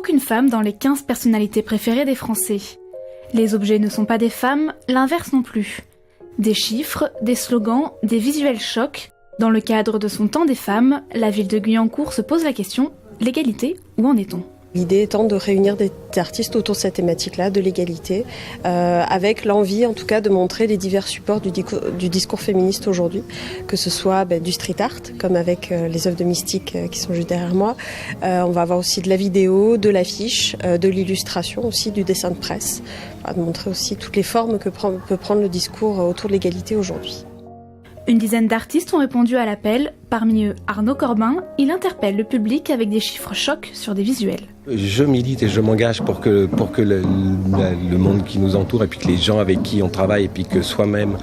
aucune femme dans les 15 personnalités préférées des Français. Les objets ne sont pas des femmes, l'inverse non plus. Des chiffres, des slogans, des visuels chocs. Dans le cadre de son temps des femmes, la ville de Guyancourt se pose la question, l'égalité, où en est-on ? L'idée étant de réunir des artistes autour de cette thématique-là, de l'égalité, avec l'envie en tout cas de montrer les divers supports du discours féministe aujourd'hui, que ce soit du street art, comme avec les œuvres de Mystique qui sont juste derrière moi. On va avoir aussi de la vidéo, de l'affiche, de l'illustration aussi, du dessin de presse, de montrer aussi toutes les formes que peut prendre le discours autour de l'égalité aujourd'hui. Une dizaine d'artistes ont répondu à l'appel. Parmi eux, Arnaud Corbin, il interpelle le public avec des chiffres chocs sur des visuels. Je milite et je m'engage pour que le monde qui nous entoure et puis que les gens avec qui on travaille et puis que soi-même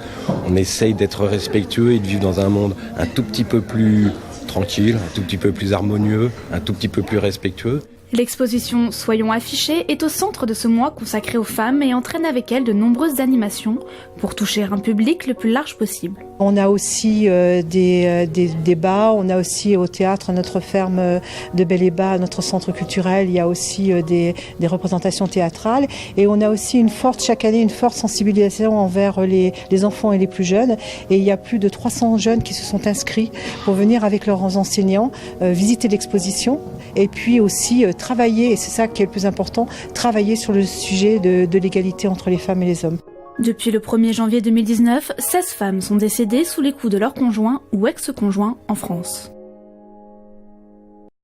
on essaye d'être respectueux et de vivre dans un monde un tout petit peu plus tranquille, un tout petit peu plus harmonieux, un tout petit peu plus respectueux. L'exposition Soyons affichés est au centre de ce mois consacré aux femmes et entraîne avec elle de nombreuses animations pour toucher un public le plus large possible. On a aussi des débats, on a aussi au théâtre notre ferme de Belle-et-Bas, notre centre culturel, il y a aussi des représentations théâtrales et on a aussi chaque année une forte sensibilisation envers les enfants et les plus jeunes et il y a plus de 300 jeunes qui se sont inscrits pour venir avec leurs enseignants visiter l'exposition et puis aussi travailler, et c'est ça qui est le plus important, travailler sur le sujet de l'égalité entre les femmes et les hommes. Depuis le 1er janvier 2019, 16 femmes sont décédées sous les coups de leur conjoint ou ex-conjoint en France.